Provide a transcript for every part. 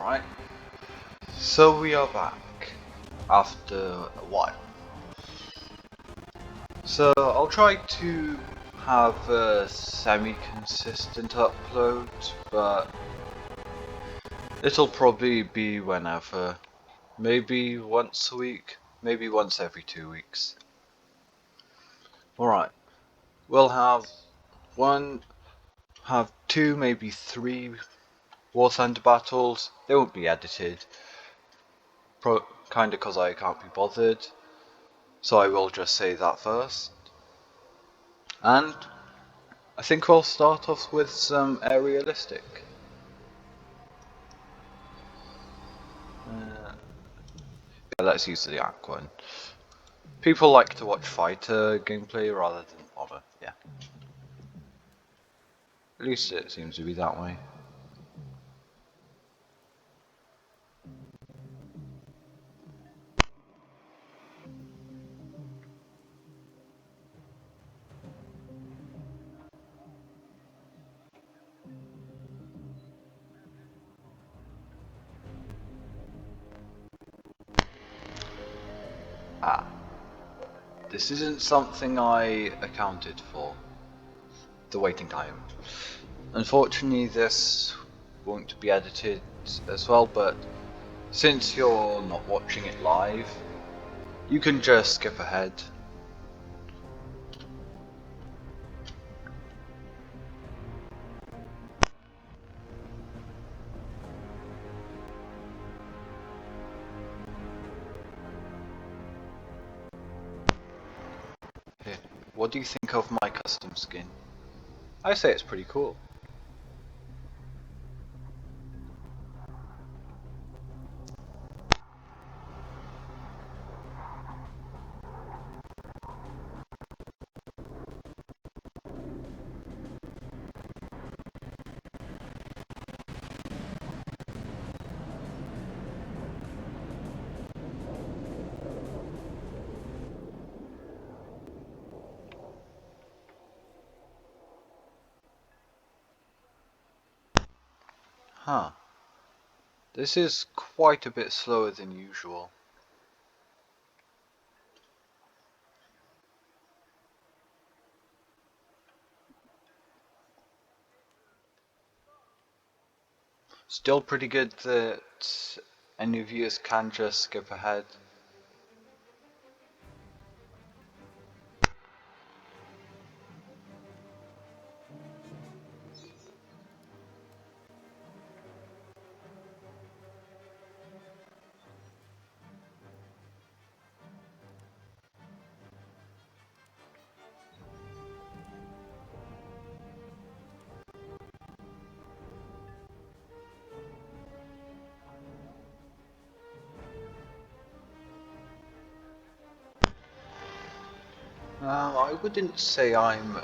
Alright, so we are back after a while. So I'll try to have a semi-consistent upload, but it'll probably be whenever. Maybe once a week, maybe once every 2 weeks. Alright, we'll have two, maybe three War Thunder battles. They won't be edited, kinda cause I can't be bothered. So I will just say that first. And I think we'll start off with some aerialistic. Yeah, let's use the Yak-1. People like to watch fighter gameplay rather than bomber, yeah. At least it seems to be that way. This isn't something I accounted for, the waiting time. Unfortunately this won't be edited as well, but since you're not watching it live, you can just skip ahead. Here, what do you think of my custom skin? I say it's pretty cool. Huh. This is quite a bit slower than usual. Still pretty good that any viewers can just skip ahead. I wouldn't say I'm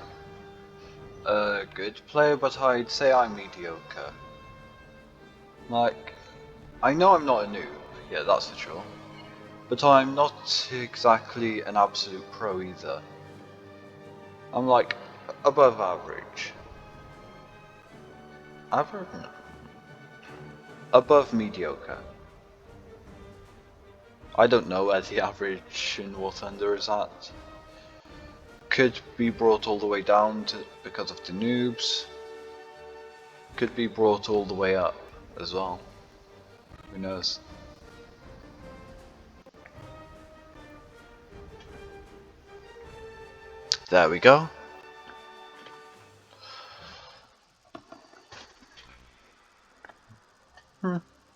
a good player, but I'd say I'm mediocre. Like, I know I'm not a noob, yeah, that's for sure. But I'm not exactly an absolute pro either. I'm like above average. Average? No. Above mediocre. I don't know where the average in War Thunder is at. Could be brought all the way down to because of the noobs. Could be brought all the way up as well. Who knows? There we go.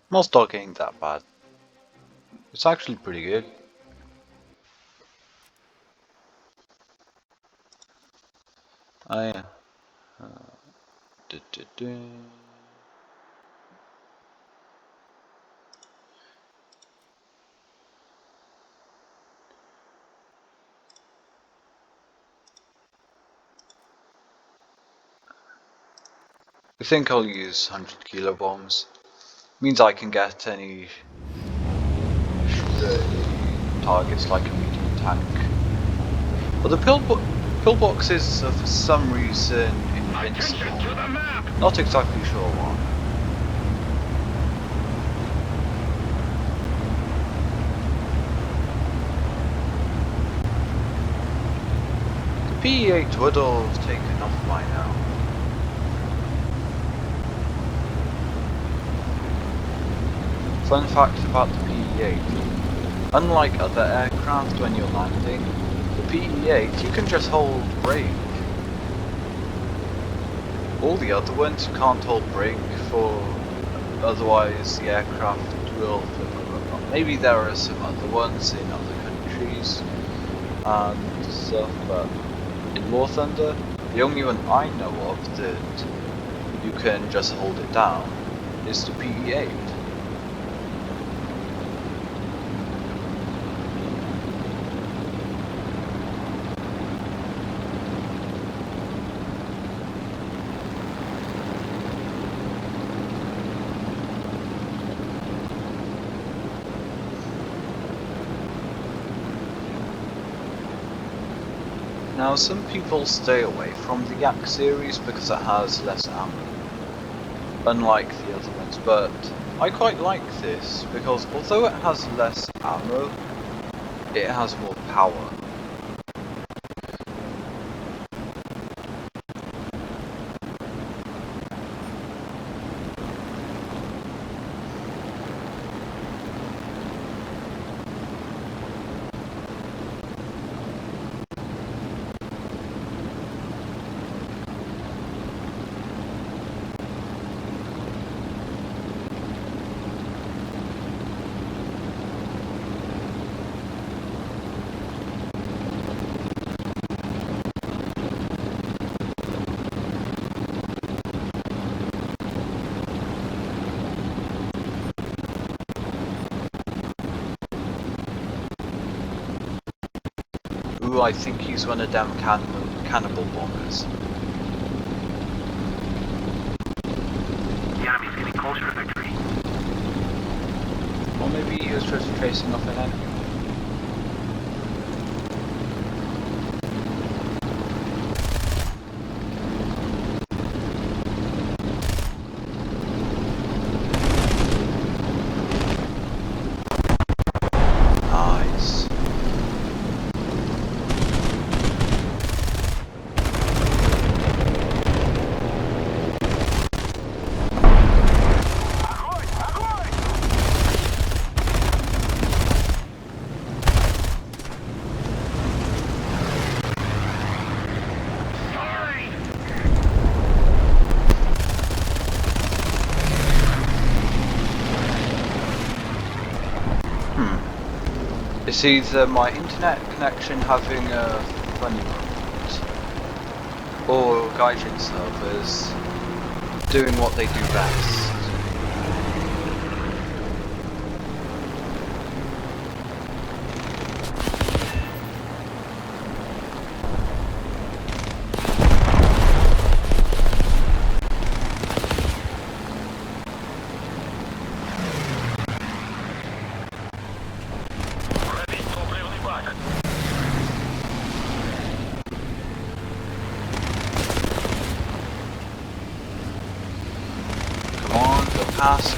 Most dog ain't that bad. It's actually pretty good. Oh yeah. I think I'll use 100 kilo bombs. Means I can get any targets like a medium tank. But the pillboxes are for some reason invincible. Not exactly sure why. PE-8 would have taken off by now. Fun fact about the PE-8. Unlike other aircraft when you're landing, the PE-8 you can just hold brake. All the other ones you can't hold brake for, otherwise the aircraft will flip over. Maybe there are some other ones in other countries and stuff, but in War Thunder, the only one I know of that you can just hold it down is the PE-8. Now some people stay away from the Yak series because it has less ammo, unlike the other ones, but I quite like this because although it has less ammo, it has more power. Ooh, I think he's one of them cannibal bombers. The enemy's getting closer to victory. Or maybe he was just chasing off an enemy. Nice. It's either my internet connection having a funny moment, or Gaijin servers doing what they do best.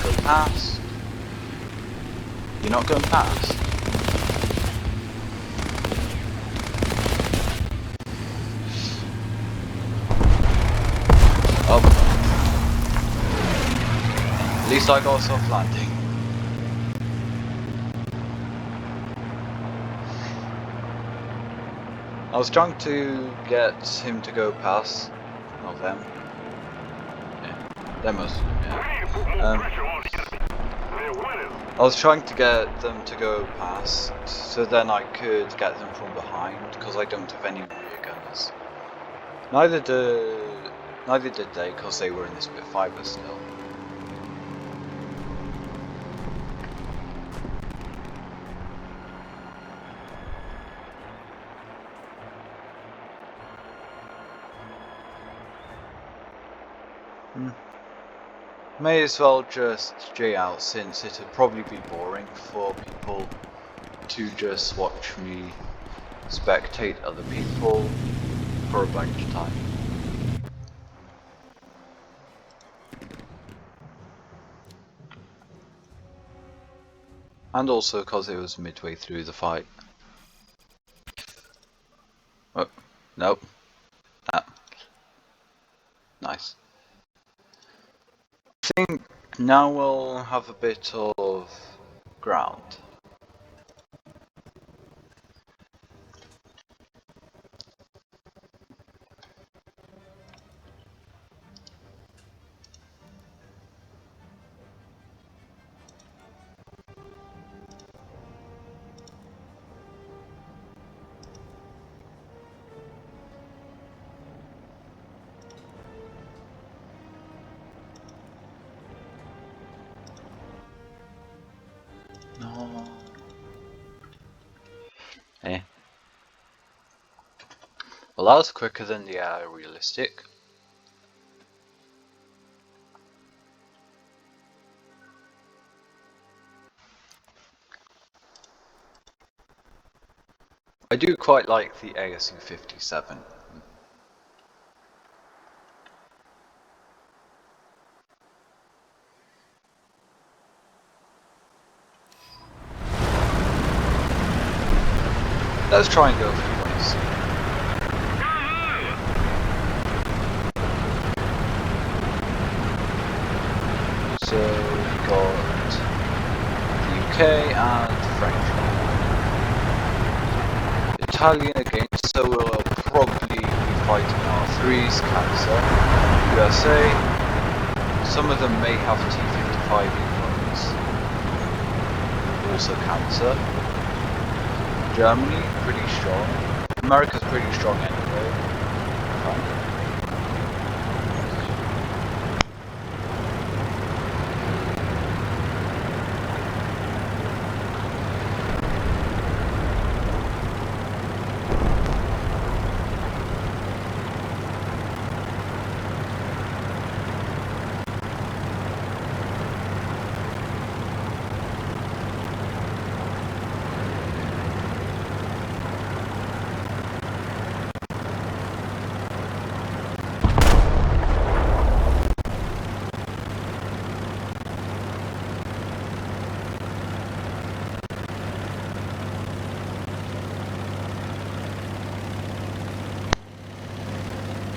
Go past. You're not going past. Oh. At least I got a soft landing. I was trying to get him to go past. Not them. Yeah. Them us. Yeah. I was trying to get them to go past, so then I could get them from behind, because I don't have any rear gunners. Neither did they, because they were in the Spitfire still. May as well just J out, since it'd probably be boring for people to just watch me spectate other people for a bunch of time. And also because it was midway through the fight. Oh, nope. think now we'll have a bit of ground. No. Eh. Well, that was quicker than the realistic. I do quite like the ASU-57. Let's try and go for points. So we've got the UK and French. Italian against, so we'll probably be fighting R3s, Cancer, USA. Some of them may have T-35-1s, also Cancer. Germany, pretty strong. America's pretty strong anyway.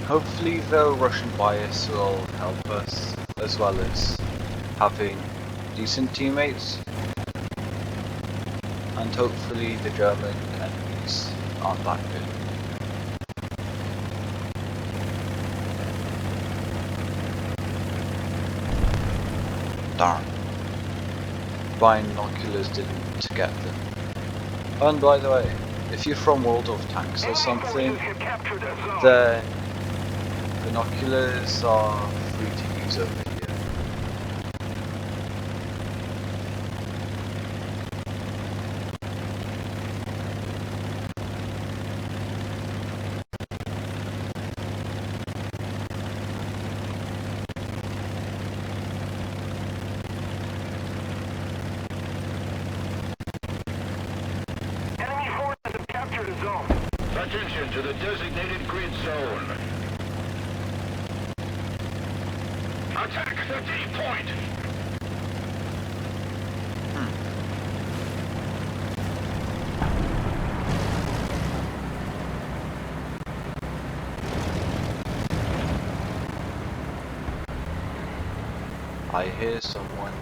Hopefully the Russian bias will help us, as well as having decent teammates, and hopefully the German enemies aren't that good. Darn. Binoculars didn't get them. And by the way, if you're from World of Tanks or something, then binoculars are free to use over here. Enemy forces have captured a zone. Attention to the designated grid zone. Attack the D-point! I hear someone.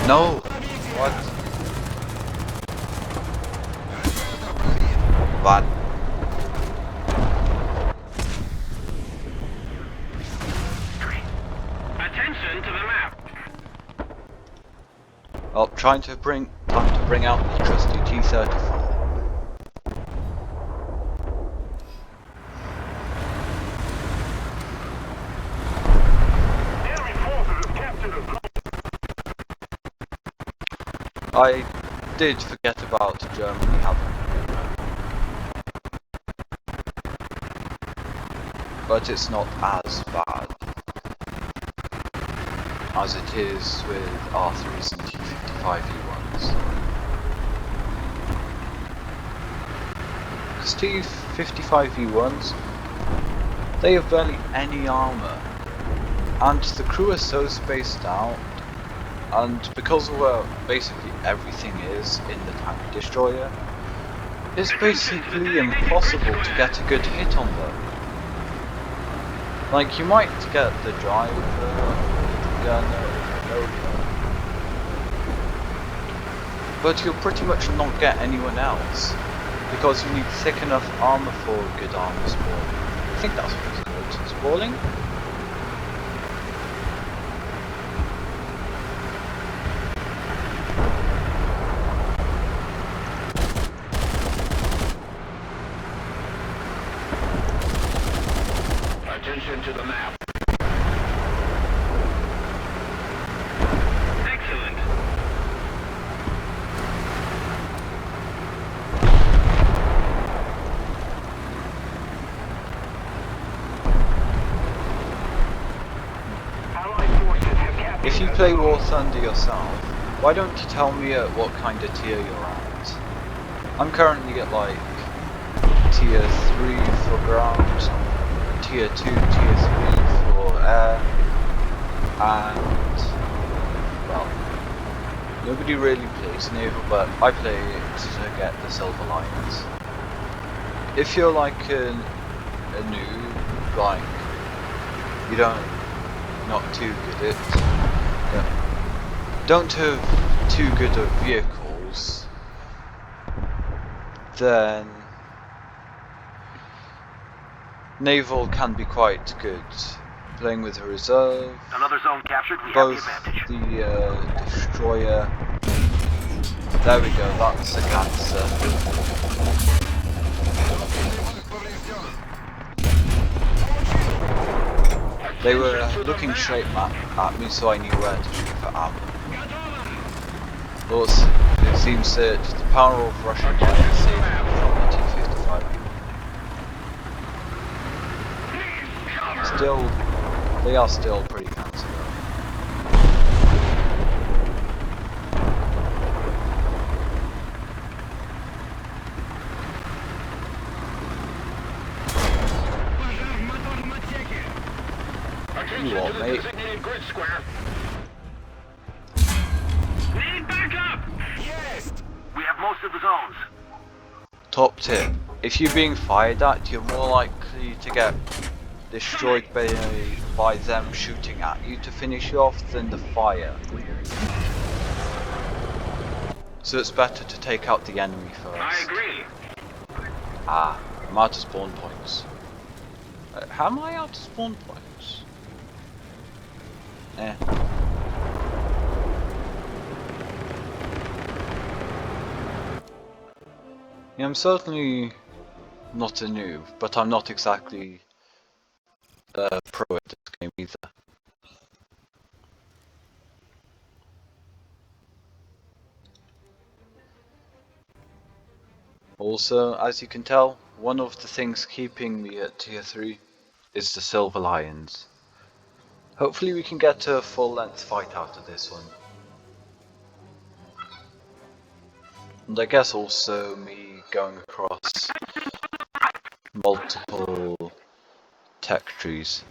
No! What? What? Attention to the map. Well, time to bring out the trusty T-34. Enemy forces have captured a zone. I did forget about Germany having, but it's not as bad as it is with R3s and T-55-1s. Because T-55-1s, they have barely any armour, and the crew is so spaced out, and because of where basically everything is in the tank destroyer, it's basically impossible to get a good hit on them. Like, you might get the driver, gunner, but you'll pretty much not get anyone else, because you need thick enough armor for good armor spawning. I think that's what it's called, spawning? Attention to the map. Excellent. Allied forces have captured If you the play zone. War Thunder yourself, why don't you tell me at what kind of tier you're at? I'm currently at like tier 3 for ground, tier 2, tier 3 for air, and well, nobody really plays naval, but I play it to get the Silver Lions. If you're like a noob, like you not too good at, don't have too good of vehicles, then naval can be quite good. Playing with a reserve, Another zone captured. We both have the advantage. the destroyer. There we go. That's a cancer. They were looking straight at me, so I knew where to shoot for ammo. But it seems that the power of Russian fire saved me from the T-55. Still, they are still pretty fancy though. You what, mate? Designated grid square. Need backup. Yes. We have most of the zones. Top tip: if you're being fired at, you're more likely to get destroyed by them shooting at you to finish you off than the fire. So it's better to take out the enemy first. I agree. Ah, I'm out of spawn points. How am I out of spawn points? Eh. Yeah, I'm certainly not a noob, but I'm not exactly a pro at this game either. Also, as you can tell, one of the things keeping me at tier 3 is the Silver Lions. Hopefully we can get a full-length fight out of this one. And I guess also me going across multiple tech trees.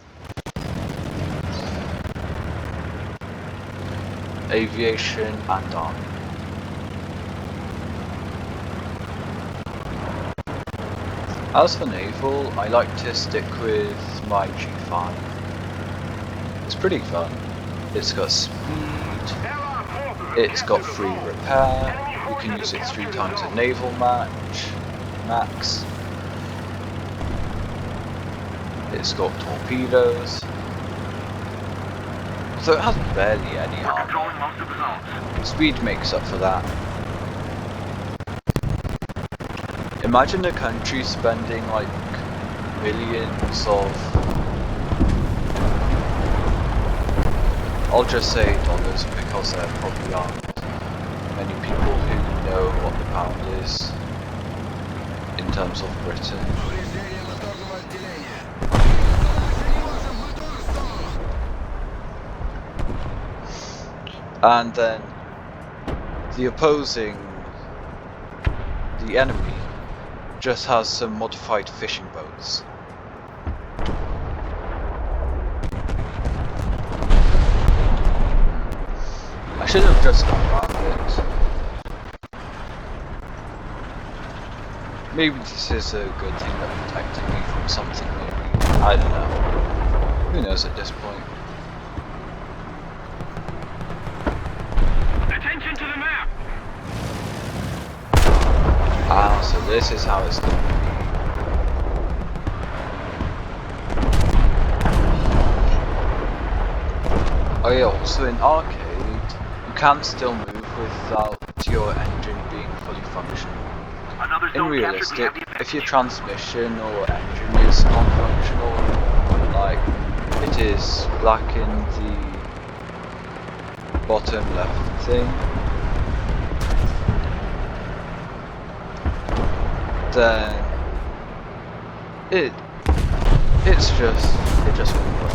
Aviation and army. As for naval, I like to stick with my G5. It's pretty fun. It's got speed, it's got free repair, you can use it 3 times a naval max. It's got torpedoes. So it has barely any armor. Speed makes up for that. Imagine a country spending like millions of, I'll just say dollars because there probably aren't many people who know what the pound is in terms of Britain. And then the enemy just has some modified fishing boats. I should have just gone around it. Maybe this is a good thing that protected me from something, maybe. I don't know. Who knows at this point? Attention to the map! Ah, so this is how it's going to be. Oh yeah, also in arcade, you can still move without your engine being fully functional. In realistic, if your transmission or engine is non-functional, like it is black in the bottom left thing, then it just won't work.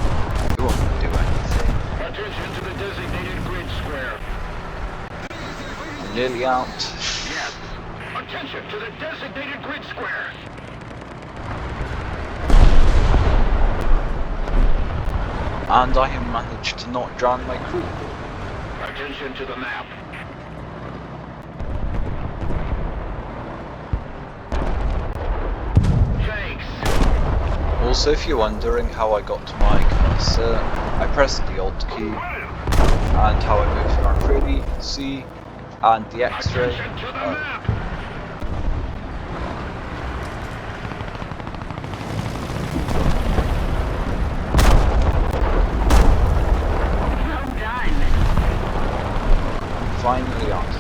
It won't do anything. Attention to the designated grid square. Nearly out. Yes. Attention to the designated grid square. And I have managed to not drown my crew. Attention to the map. Thanks. Also, if you're wondering how I got to my cursor, I pressed the Alt key, and how I moved around freely, C, and the X-ray. Attention to the map. Well done. Finally out.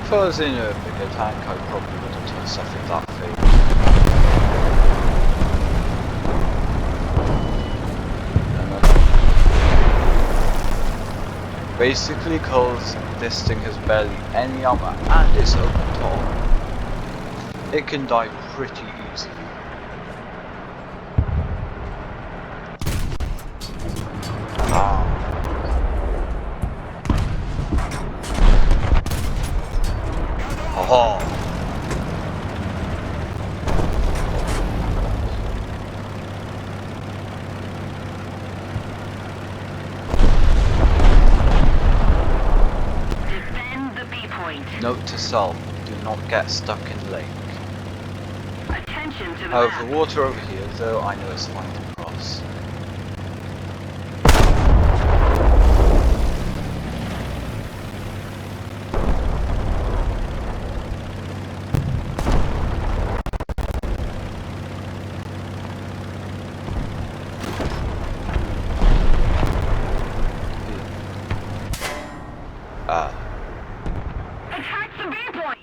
If I was in a bigger tank, I probably would have suffered that fate. Basically, because this thing has barely any armor and it's open top, it can die pretty easily. Ah. Haha. Note to self, do not get stuck in lake. Attention to the However, map. water over here, though, I know it's fine to cross. Attack the B point.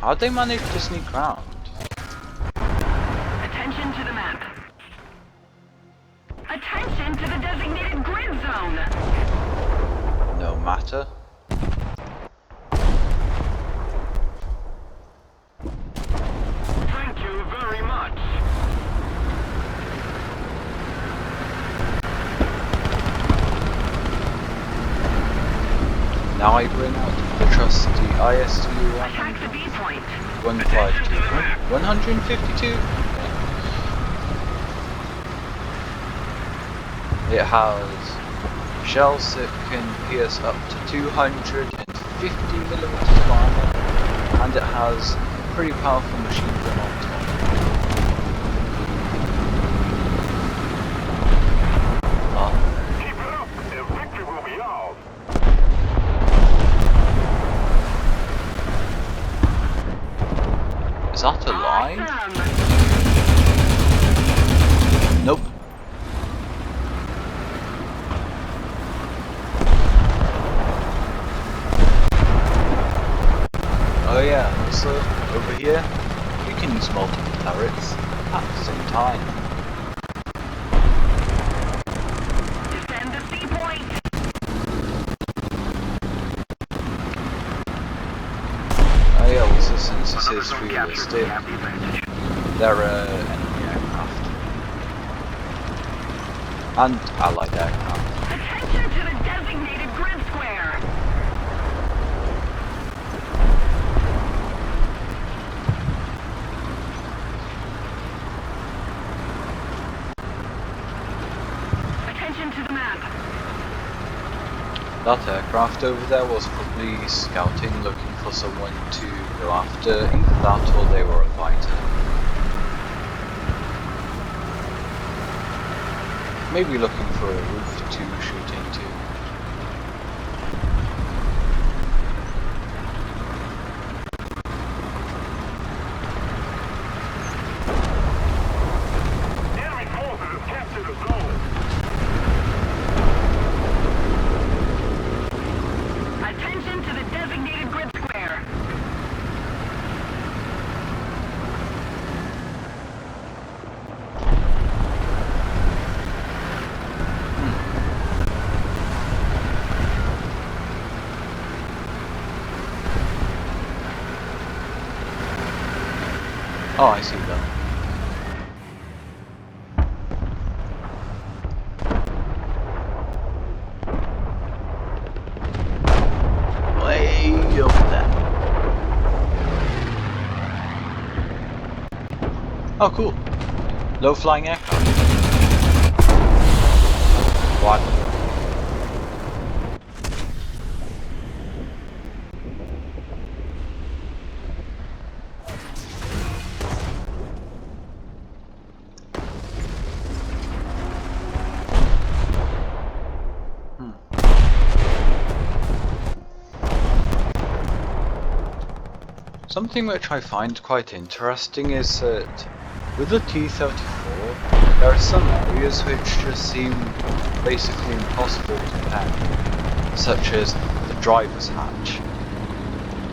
How'd they manage to sneak around? Attention to the map. Attention to the designated grid zone. No matter. Thank you very much. Now I bring out the trusty ASU-57. Attack the B point. 152. 152? It has shells that can pierce up to 250mm of armor, and it has a pretty powerful machine gun on top. Keep it up, and victory will be ours. Is that a line? Awesome. Nope. Oh yeah, also over here you can use multiple turrets at the same time. Defend the C point. Oh yeah, also since this is realistic, they're enemy aircraft. And allied aircraft. Attention to the designated grid square. Attention to the map. That aircraft over there was probably scouting, looking for someone to go after. Either that or they were a fighter. Maybe looking for a roof to shoot into. Enemy forces have captured a zone. Attention to the designated grid square. Oh, I see that. Way over there. Oh, cool. Low flying aircraft. What? Something which I find quite interesting is that with the T-34, there are some areas which just seem basically impossible to pen, such as the driver's hatch.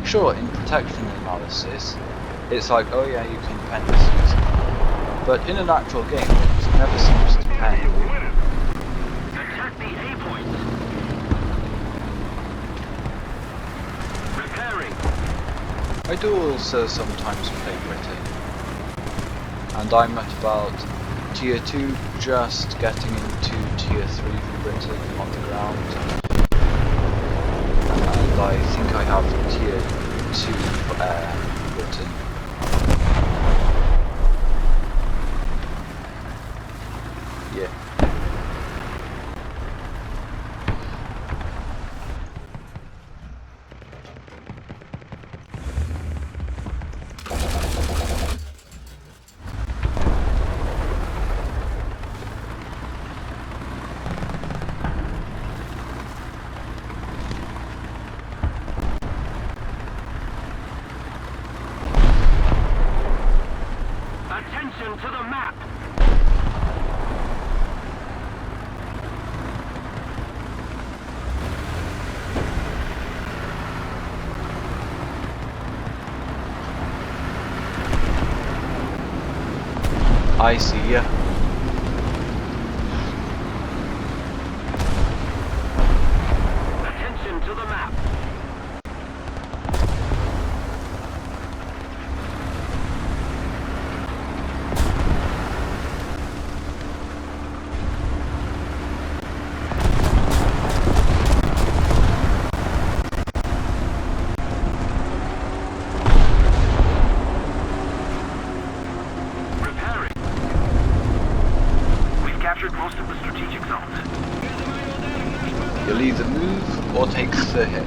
Sure, in protection analysis, it's like, oh yeah, you can pen this easily, but in an actual game, it never seems to pen. Attack the A point. Repairing. I do also sometimes play Britain, and I'm at about tier 2, just getting into tier 3 for Britain on the ground, and I think I have tier 2 for air Britain. Yeah. Attention to the map. I see ya. Attention to the map. Repairing. We've captured most of the strategic zones. You'll either move or take the hit.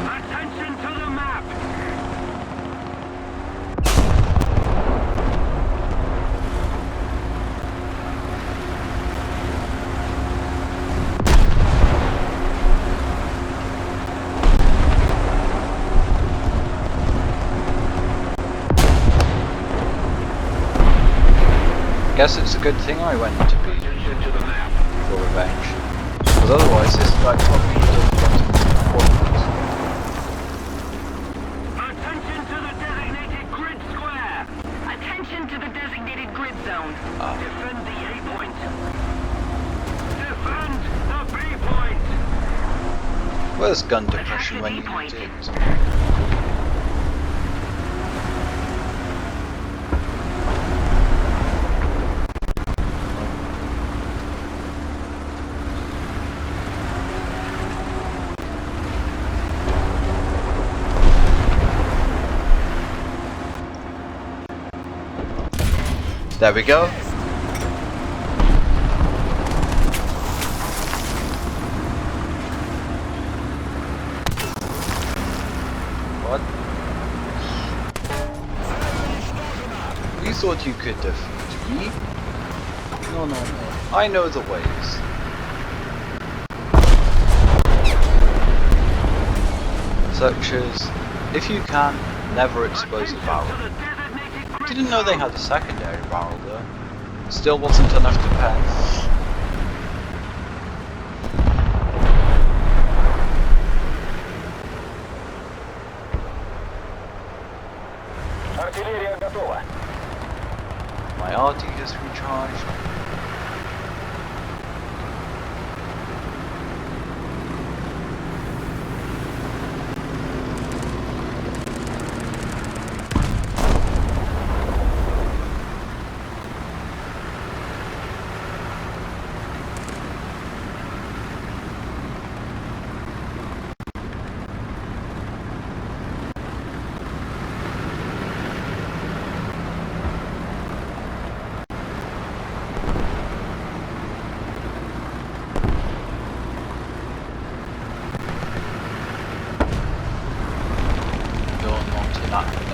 Attention to the map. Guess it's a good thing I went to be Attention to the map. for revenge, because otherwise this guy probably would have gotten important. Attention to the designated grid square. Attention to the designated grid zone. Defend the A point. Defend the B point. Where's gun depression when you need it? There we go. thought you could defeat me? No, no, no. I know the ways. Such as, if you can, never expose a barrel. Didn't know they had a secondary barrel though. Still wasn't enough to pen. Артиллерия готова. My RD has recharged.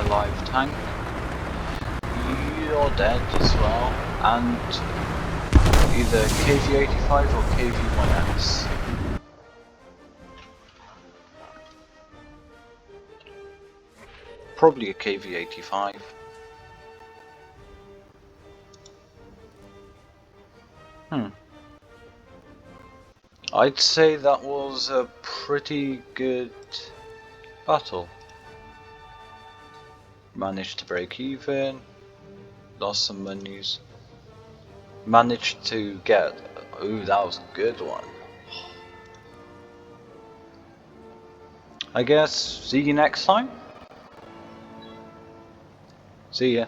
Alive tank. You're dead as well, and either KV-85 or KV-1S. Probably a KV-85. I'd say that was a pretty good battle. Managed to break even, lost some monies, managed to get, ooh, that was a good one. I guess, see you next time? See ya.